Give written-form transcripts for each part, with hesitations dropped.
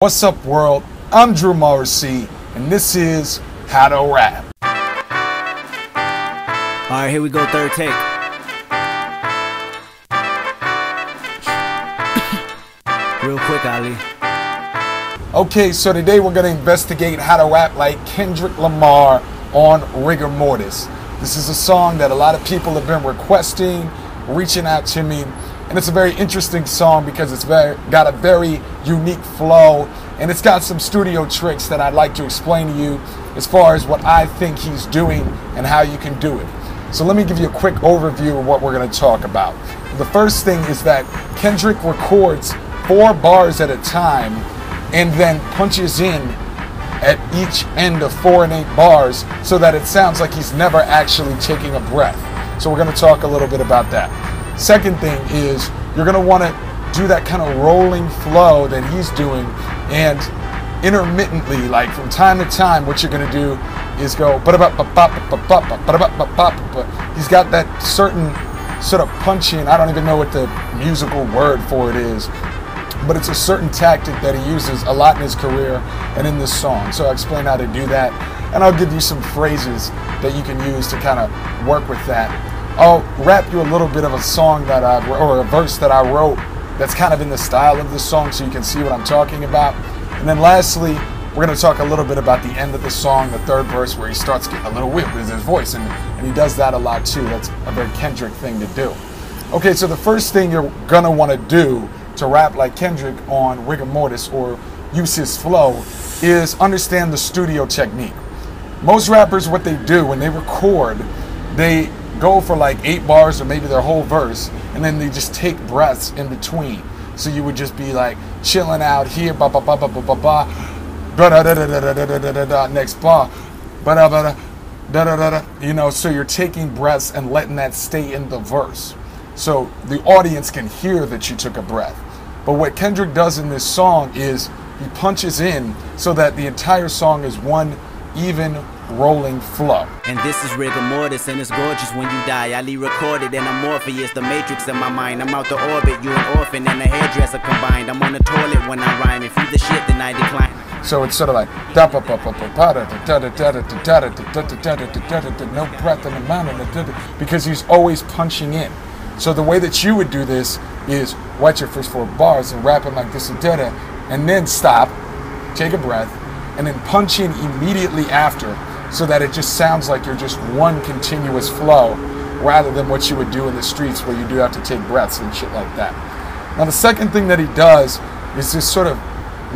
What's up, world? I'm Drew Morrissey, and this is How to Rap. Alright, here we go, third take. Real quick, Ali. Okay, so today we're going to investigate how to rap like Kendrick Lamar on RIGAMORTIS. This is a song that a lot of people have been requesting, reaching out to me, and it's a very interesting song because it's got a very unique flow, and it's got some studio tricks that I'd like to explain to you as far as what I think he's doing and how you can do it. So let me give you a quick overview of what we're going to talk about. The first thing is that Kendrick records 4 bars at a time and then punches in at each end of 4 and 8 bars so that it sounds like he's never actually taking a breath. So we're going to talk a little bit about that. Second thing is you're going to want to do that kind of rolling flow that he's doing, and intermittently, like from time to time, what you're going to do is go, he's got that certain sort of punching, I don't even know what the musical word for it is, but it's a certain tactic that he uses a lot in his career and in this song. So I'll explain how to do that, and I'll give you some phrases that you can use to kind of work with that. I'll rap you a little bit of a song that or a verse that I wrote that's kind of in the style of this song so you can see what I'm talking about. And then lastly, we're going to talk a little bit about the end of the song, the third verse, where he starts getting a little whip with his voice, and he does that a lot too. That's a very Kendrick thing to do. Okay, so the first thing you're going to want to do to rap like Kendrick on RIGAMORTIS or use his flow is understand the studio technique. Most rappers, what they do when they record, they go for like 8 bars or maybe their whole verse, and then they just take breaths in between. So you would just be like chilling out here, ba ba ba ba ba ba ba, da da da da da da da da da, next bar, ba da ba da da da da. You know, so you're taking breaths and letting that stay in the verse, so the audience can hear that you took a breath. But what Kendrick does in this song is he punches in so that the entire song is one even rolling flow. And this is RIGAMORTIS, and it's gorgeous when you die. Ali recorded and I'm Morpheus, the matrix in my mind. I'm out the orbit, you an orphan and a hairdresser combined. I'm on the toilet when I rhyme. If you the shit, then I decline. So it's sort of like no breath in the mouth, because he's always punching in. So the way that you would do this is write your first 4 bars and rap it like this, and then stop, take a breath, and then punch in immediately after, so that it just sounds like you're just one continuous flow, rather than what you would do in the streets where you do have to take breaths and shit like that. Now the second thing that he does is this sort of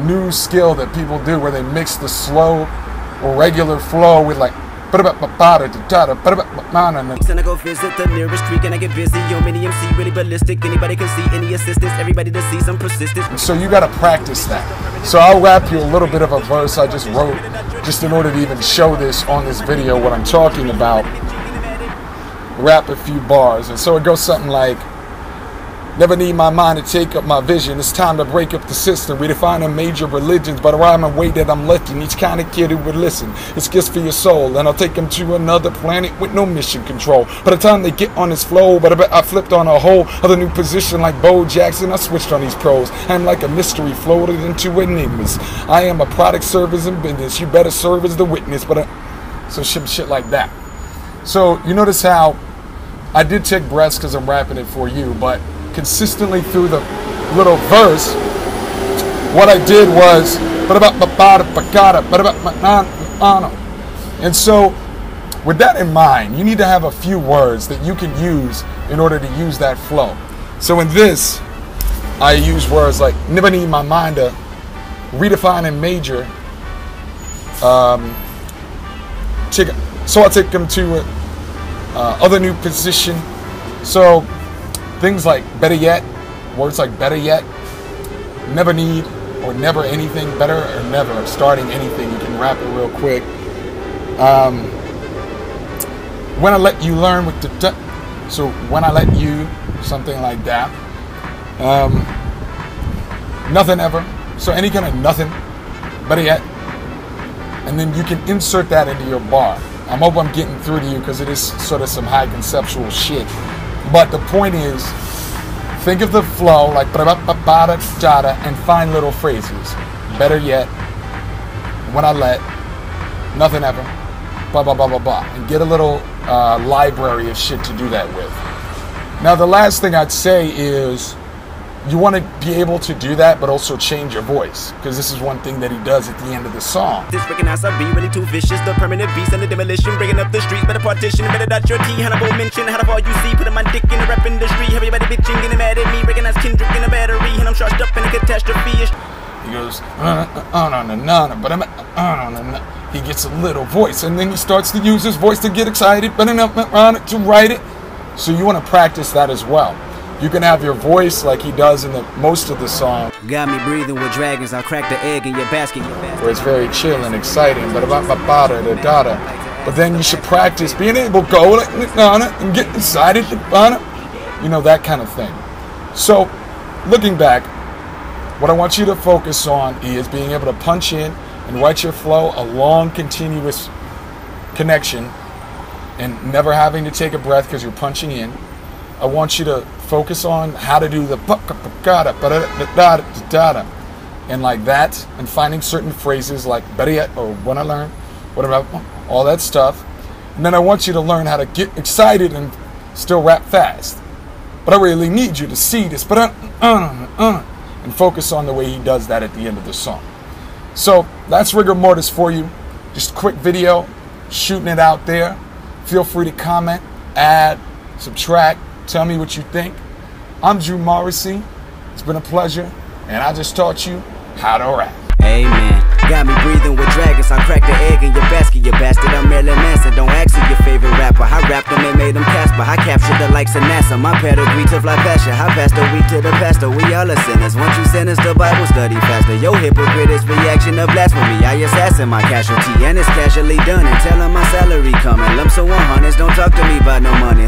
new skill that people do where they mix the slow or regular flow with like Then I go visit the nearest creek and I get busy. Yo, mini MC really ballistic. Anybody can see any assistance. Everybody to see some persistence. So you got to practice that. So I'll rap you a little bit of a verse I just wrote, just in order to even show this on this video what I'm talking about. Rap a few bars, and so it goes something like, never need my mind to take up my vision. It's time to break up the system, redefining major religions, but around the way that I'm looking, each kind of kid who would listen, it's gifts for your soul, and I'll take them to another planet with no mission control. By the time they get on this flow, but I flipped on a whole other new position like Bo Jackson. I switched on these pros. I'm like a mystery floated into enigmas. I am a product, service, and business. You better serve as the witness. So shit like that. So you notice how I did take breaths because I'm rapping it for you, but consistently through the little verse, what I did was, and so with that in mind, you need to have a few words that you can use in order to use that flow. So in this, I use words like never need my mind to redefine and major. So I'll take them to other new position. So things like better yet, words like better yet, never need, or never anything, better or never, starting anything. You can rap it real quick. When I let you learn with the so when I let you, something like that. Nothing ever, so any kind of nothing, better yet. And then you can insert that into your bar. I hope I'm getting through to you because it is sort of some high conceptual shit. But the point is, think of the flow like and find little phrases. better yet, when I let, nothing ever, blah, blah, blah, blah, blah, and get a little library of shit to do that with. Now, the last thing I'd say is you want to be able to do that, but also change your voice, because this is one thing that he does at the end of the song. This recognize I be really too vicious, the permanent beast and the demolition, breaking up the streets, better partition, better dot your T, Hannibal mention, how the far you see, putting my dick in the rap industry, everybody bitching, getting mad at me, recognize Kendrick in a battery, and I'm charged up in a catastrophe. He goes, but he gets a little voice, and then he starts to use his voice to get excited, to write it. So you want to practice that as well. You can have your voice like he does in most of the song. Got me breathing with dragons, I'll crack the egg in your basket. Where it's very chill and exciting, but then you should practice being able to go and get excited, you know, that kind of thing. So, looking back, what I want you to focus on is being able to punch in and write your flow a long, continuous connection and never having to take a breath because you're punching in. I want you to focus on how to do the and like that, and finding certain phrases like better yet, or when I learn, whatever, all that stuff. And then I want you to learn how to get excited and still rap fast. But I really need you to see this, and focus on the way he does that at the end of the song. So that's Rigor Mortis for you. Just a quick video, shooting it out there. Feel free to comment, add, subtract, tell me what you think. I'm Drew Morrissey. It's been a pleasure, and I just taught you how to rap. Amen. Got me breathing with dragons, I cracked the egg in your basket, you bastard. I'm Marilyn Manson, don't ask who your favorite rapper. I rapped them and made them Casper. I captured the likes of NASA. My pedigree to fly faster. I passed the week to the pastor. We all are sinners. Once you sentence, the Bible study faster. Yo, hypocrite is reaction of blasphemy. I assassin my casualty, and it's casually done. And tell him my salary coming. Lumps of 100s, don't talk to me about no money.